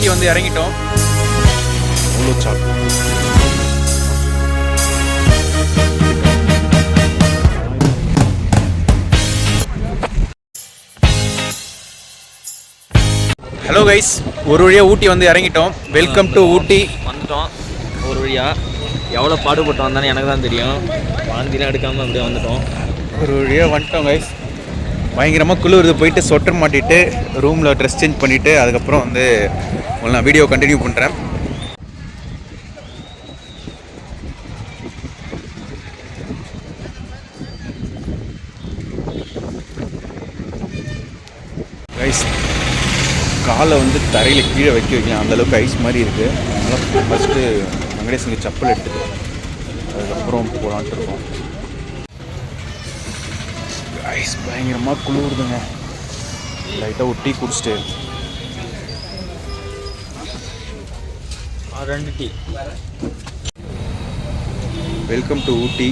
ஊட்டி வந்து இறங்கிட்டோம். அவ்வளோ சாக். ஹலோ கைஸ், ஒரு வழியாக ஊட்டி வந்து இறங்கிட்டோம். வெல்கம் டு ஊட்டி. வந்துட்டோம் ஒரு வழியாக. எவ்வளோ பாடுபட்டு வந்தானே எனக்கு தான் தெரியும். வாந்திலாம் எடுக்காமல் அப்படியே வந்துட்டோம். ஒரு வழியாக வந்துட்டோம் கைஸ். பயங்கரமாக குளிருது. போயிட்டு சொட்டர் மாட்டிட்டு ரூமில் ட்ரெஸ் சேஞ்ச் பண்ணிவிட்டு அதுக்கப்புறம் வந்து நான் வீடியோ கண்டினியூ பண்ணுறேன். கைஸ், காலை வந்து தரையில் கீழே வைக்கலாம், அந்தளவுக்கு ஐஸ் மாதிரி இருக்குது. அதனால் ஃபஸ்ட்டு வெங்கடேசனுக்கு செப்பல் எடுத்துட்டு அதுக்கப்புறம் போகலான்ட்டு இருக்கோம். ஐஸ் பயங்கரமாக குளிருதுங்க. லைட்டாக ஒரு டீ குடிச்சிட்டு 2 டீ. வெல்கம் டு ஊட்டி.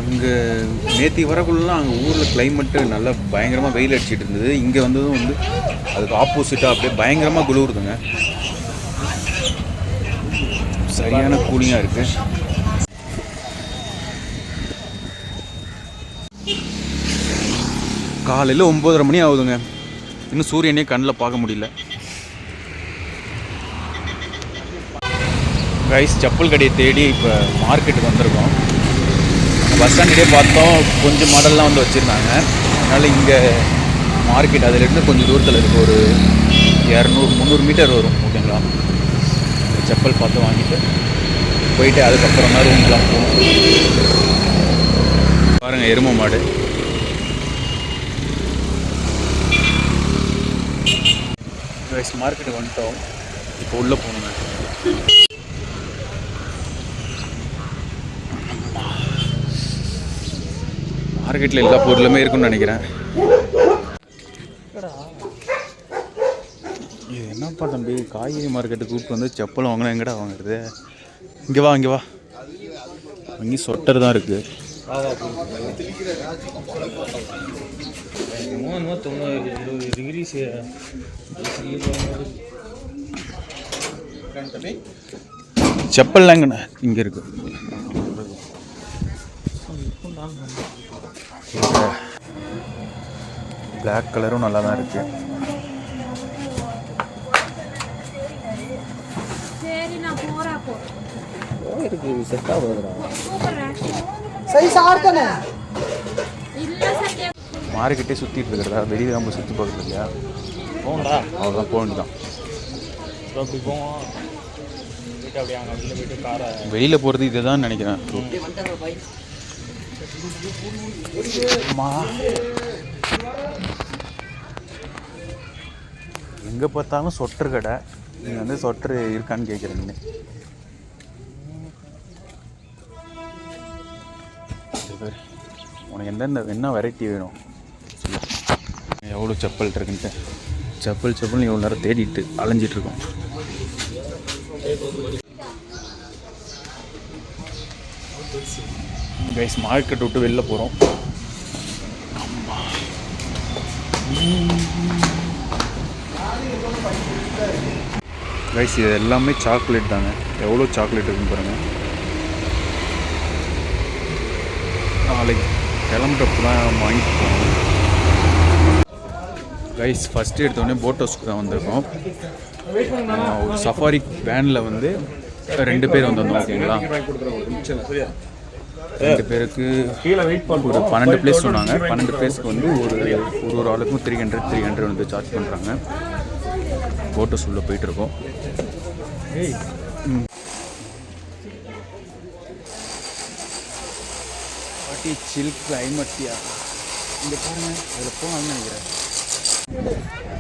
அங்கே நேற்று வரக்குள்ளலாம் அங்கே ஊரில் கிளைமேட்டு நல்லா பயங்கரமாக வெயில் அடிச்சிட்டு இருந்தது. இங்கே வந்ததும் வந்து அதுக்கு ஆப்போசிட்டாக அப்படியே பயங்கரமாக குளிருதுங்க. சரியான கூலிங்காக இருக்குது. காலையில் 9:30 மணி ஆகுதுங்க. இன்னும் சூரியனே கண்ணில் பார்க்க முடியல. கைஸ், செப்பல் கடையை தேடி இப்போ மார்க்கெட்டுக்கு வந்திருக்கோம். பஸ் ஸ்டாண்ட்லேயே பார்த்தோம், கொஞ்சம் மாடல்லாம் வந்து வச்சுருந்தாங்க. அதனால் இங்கே மார்க்கெட் அதிலேருந்து கொஞ்சம் தூரத்தில் இருக்குது. ஒரு 200-300 மீட்டர் வரும். ஓகேங்களா? செப்பல் பார்த்து வாங்கிட்டு போயிட்டு அதுக்கப்புறம் தான் ரூம்லாம் போகும். பாருங்கள், எருமை மாடு. மார்க்கெட்டுக்கு வந்துட்டோம். இப்போ உள்ளே போகணுங்க. மார்க்கெட்டில் எல்லா பொருளுமே இருக்குன்னு நினைக்கிறேன். இது என்னப்பா தம்பி, காய்கறி மார்க்கெட்டுக்கு கூப்பிட்டு வந்து செப்பல் வாங்கினா எங்கடா வாங்குறது? இங்கே வா, இங்கே வா. அங்கே சொட்டர் தான் இருக்குது. 20 டிகிரி செப்பல்லாம் எங்கண்ணா இங்கே இருக்குது. பிளாக் கலரும் நல்லா தான் இருக்குது. மார்க்கெட்டே சுற்றிட்டு இருக்கிறதா, வெளியில் நம்ம சுற்றி பார்க்குறது இல்லையா? போங்கடா, அவ்வளோதான், போக வேண்டியதான். அப்படி போவோம். வெளியில் போகிறது இதை தான் நினைக்கிறேன். எங்கே பார்த்தாலும் சொட்டர் கடை. நீங்கள் வந்து சொட்டர் இருக்கான்னு கேட்குறீங்க. உனக்கு என்ன வெரைட்டி வேணும்? எவ்வளோ செப்பல் இருக்குன்ட்டு செப்பல் எவ்வளோ நேரம் தேடிட்டு அலைஞ்சிட்ருக்கோம். கைஸ், மார்க்கெட் விட்டு வெளில போகிறோம். கைஸ், இது எல்லாமே சாக்லேட் தாங்க. எவ்வளோ சாக்லேட் இருக்குன்னு பாருங்கள். நாளைக்கு கிளம்புறப்ப தான் வாங்கிட்டு போகணும். கைஸ், ஃபஸ்ட்டு எடுத்தோடனே போட் ஹவுஸ்க்கு தான் வந்திருக்கோம். ஒரு சஃபாரி வேனில் வந்து 2 பேர் வந்திருந்தோம். ஓகேங்களா? 2 பேருக்கு ஒரு 12 பிளேஸ் சொன்னாங்க. 12 பிளேஸ்க்கு வந்து ஒரு ஆளுக்கும் 300 வந்து சார்ஜ் பண்ணுறாங்க. போட் ஹவுஸ் உள்ளே போயிட்டுருக்கோம். சில் கிளைமேட்டியா இங்கே பாருங்கள். அதில் போகலாம்னு நினைக்கிறேன்.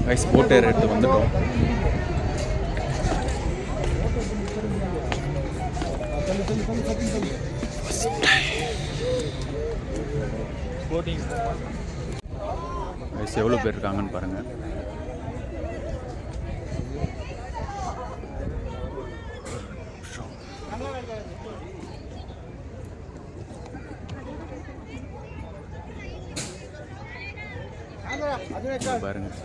கைஸ், போட் ஏர் எடுத்து வந்துட்டோம். கைஸ், எவ்வளோ பேர் இருக்காங்கன்னு பாருங்கள். பாருங்கள்,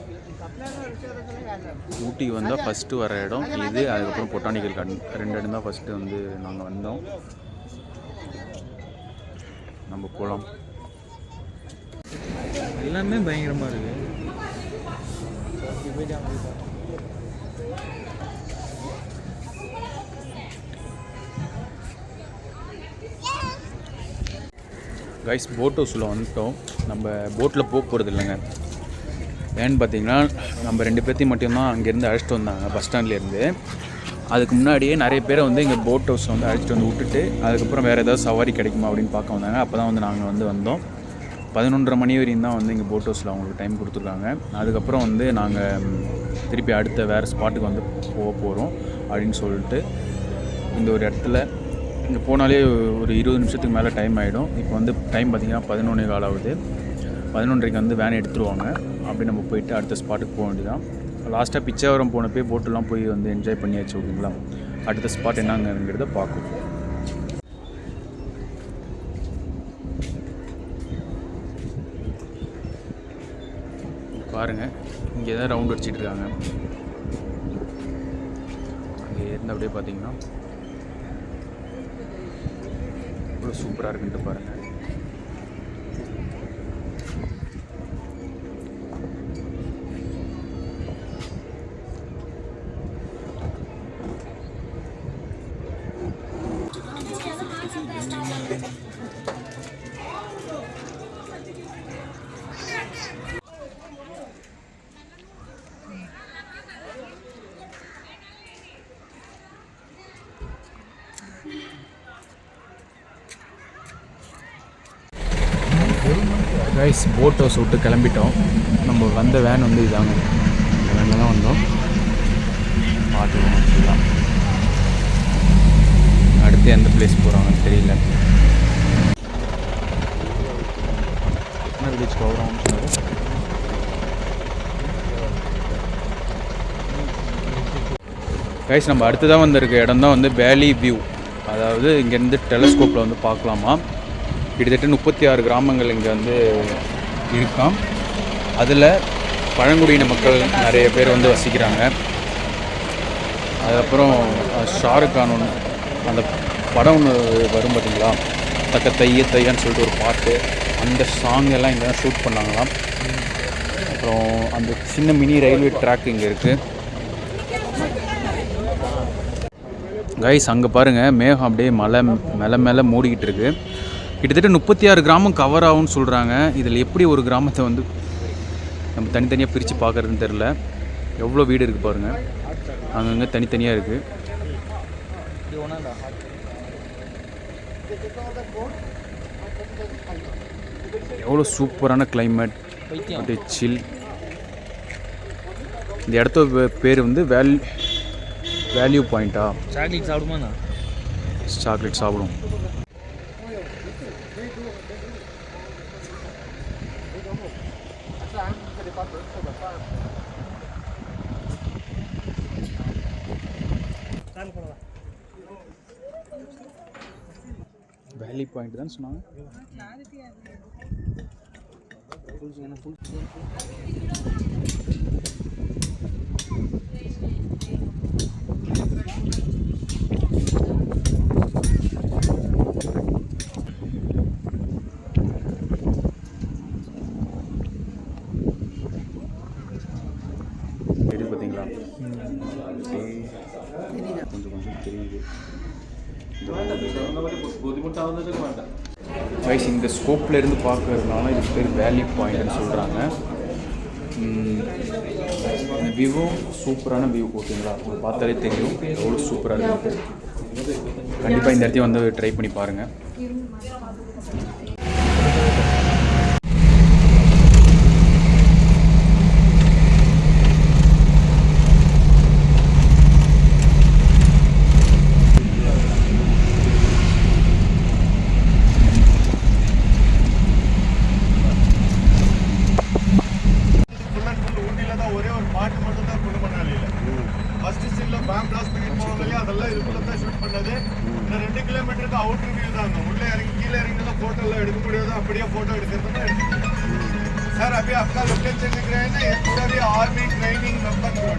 ஊட்டி வந்தால் ஃபஸ்ட்டு வர இடம் இது. அதுக்கப்புறம் பொட்டானிக்கல் கார்டன், 2 இடம் தான் ஃபஸ்ட்டு வந்து நாங்கள் வந்தோம். நம்ம போகலாம். எல்லாமே பயங்கரமாக இருக்குது. கைஸ், போட் ஹவுஸில் வந்துட்டோம். நம்ம போட்டில் போகிறது இல்லைங்க. ஏன்னு பார்த்தீங்கன்னா, நம்ம 2 பேர்த்தையும் மட்டும்தான் அங்கேருந்து அழைச்சிட்டு வந்தாங்க பஸ் ஸ்டாண்ட்லேருந்து. அதுக்கு முன்னாடியே நிறைய பேரை வந்து இங்கே போட் ஹவுஸில் வந்து அழைச்சிட்டு வந்து விட்டுட்டு அதுக்கப்புறம் வேறு ஏதாவது சவாரி கிடைக்குமா அப்படின்னு பார்க்க வந்தாங்க. அப்போ தான் வந்து நாங்கள் வந்தோம். 11:30 மணி வரையும் தான் வந்து இங்கே போட் ஹவுஸில் அவங்களுக்கு டைம் கொடுத்துருக்காங்க. அதுக்கப்புறம் வந்து நாங்கள் திருப்பி அடுத்த வேறு ஸ்பாட்டுக்கு வந்து போகிறோம் அப்படின்னு சொல்லிட்டு இந்த ஒரு இடத்துல இங்கே போனாலே ஒரு 20 நிமிஷத்துக்கு மேலே டைம் ஆகிடும். இப்போ வந்து டைம் பார்த்திங்கன்னா 11:15 ஆகுது. 11:30க்கு வந்து வேன் எடுத்துருவாங்க. அப்படி நம்ம போயிட்டு அடுத்த ஸ்பாட்டுக்கு போக வேண்டியதான். லாஸ்ட்டாக பிச்சாவரம் போனப்போ போட்டெல்லாம் போய் வந்து என்ஜாய் பண்ணியாச்சு. ஓகேங்களா, அடுத்த ஸ்பாட் என்னங்கிறத பார்க்கும். பாருங்கள், இங்கே தான் ரவுண்ட் அடிச்சிட்டு இருக்காங்க. அங்கே இருந்து அப்படியே பார்த்தீங்கன்னா இவ்வளோ சூப்பராக இருக்குன்ட்டு பாருங்கள். கைஸ், போட் ஹவுஸ் விட்டு கிளம்பிட்டோம். நம்ம வந்த வேன் வந்து இதாங்க, இந்த வேனில் தான் வந்தோம். பார்த்துக்கோங்க ஃபுல்லாக. அடுத்து எந்த பிளேஸ் போகிறாங்கன்னு தெரியல. என்ன பீச் போகிறோம்னு சொன்னார். கைஸ், நம்ம அடுத்ததாக வந்திருக்க இடம் தான் வந்து வேலி வியூ. அதாவது இங்கேருந்து டெலஸ்கோப்பில் வந்து பார்க்கலாமா. கிட்டத்தட்ட 36 கிராமங்கள் இங்கே வந்து இருக்காம். அதில் பழங்குடியின மக்கள் நிறைய பேர் வந்து வசிக்கிறாங்க. அதுக்கப்புறம் ஷாருக் கான் ஒன்று அந்த படம் ஒன்று வரும் பார்த்தீங்களா, தக்க தைய தையான்னு சொல்லிட்டு ஒரு பாட்டு, அந்த சாங் எல்லாம் இங்கே தான் ஷூட் பண்ணாங்களாம். அப்புறம் அந்த சின்ன மினி ரயில்வே ட்ராக் இங்கே இருக்குது. கைஸ், அங்கே பாருங்கள், மேகம் அப்படியே மேலே மூடிக்கிட்டு இருக்குது. கிட்டத்தட்ட 36 கிராமம் கவர் ஆகும்னு சொல்கிறாங்க. இதில் எப்படி ஒரு கிராமத்தை வந்து நம்ம தனித்தனியாக பிரித்து பார்க்குறதுன்னு தெரில. எவ்வளோ வீடு இருக்குது பாருங்கள், அங்கங்கே தனித்தனியாக இருக்குது. எவ்வளோ சூப்பரான கிளைமேட், அப்படியே சில். இந்த இடத்த பேர் வந்து வேல்யூ பாயிண்ட்டா. சாக்லேட் சாப்பிடுமா? சாக்லேட் சாப்பிடும். வேலி பாயிண்ட் தான் சொன்னாங்க. தெரியுது பார்த்தீங்களா, கொஞ்சம் தெரியுது. கைஸ், இந்த ஸ்கோப்பில் இருந்து பார்க்கறதுனால இதுக்கு பேர் வேலி பாயிண்ட்னு சொல்கிறாங்க. இந்த வியூவும் சூப்பரான வியூ. ஓகேங்களா, உங்களுக்கு பார்த்தாலே தெரியும் எவ்வளோ சூப்பராக இருக்குது. கண்டிப்பாக இந்த இடத்தையும் வந்து ட்ரை பண்ணி பாருங்கள். அதெல்லாம் இதுக்குள்ள தான் ஷூட் பண்ணது. இந்த 2 கிலோமீட்டருக்கு அவுட் ரிவ்யூ தாங்க. உள்ளே இறங்கி கீழே இறங்கினா ஃபோட்டோலாம் எடுக்க முடியாது. அப்படியே ஃபோட்டோ எடுக்கிறதுனா सर अभी आपका लोकेशन दिख रहा है ना, ये पूरा भी आर्मी ट्रेनिंग नंबर 2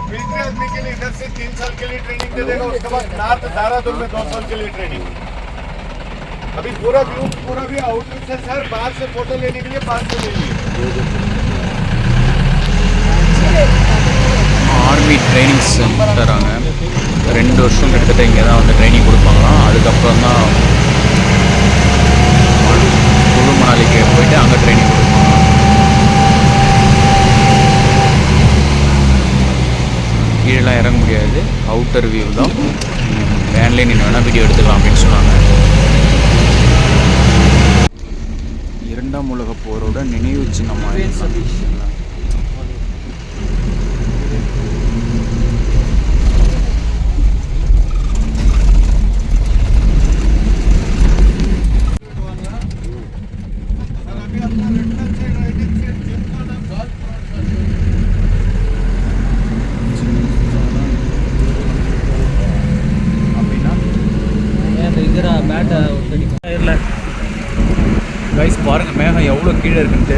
मिलिट्री आदमी के लिए इधर से 3 साल के लिए ट्रेनिंग दे देगा, उसके बाद नॉर्थ देहरादून में 2 साल के लिए ट्रेनिंग। अभी पूरा व्यू पूरा भी आउटलुक है सर, बाहर से फोटो लेने के लिए बाहर से ले लीजिए। Army training சென்டராங்க. 2 வருஷம் கிட்டத்தட்ட இங்கே தான் வந்து ட்ரைனிங் கொடுப்பாங்களாம். அதுக்கப்புறம் தான் குழு மணாலிக்கு போயிட்டு அங்கே ட்ரைனிங் கொடுப்பாங்க. கீழெலாம் இறங்க முடியாது, அவுட்டர் வியூ தான். வேன்லேயே நின்று வேணால் வீடியோ எடுத்துக்கலாம் அப்படின்னு சொன்னாங்க. 2ஆம் உலகப் போரோட நினைவு சின்னமாக கைஸ் பாருங்கள் மேகம் எவ்வளோ கீழே இருக்குன்ட்டு.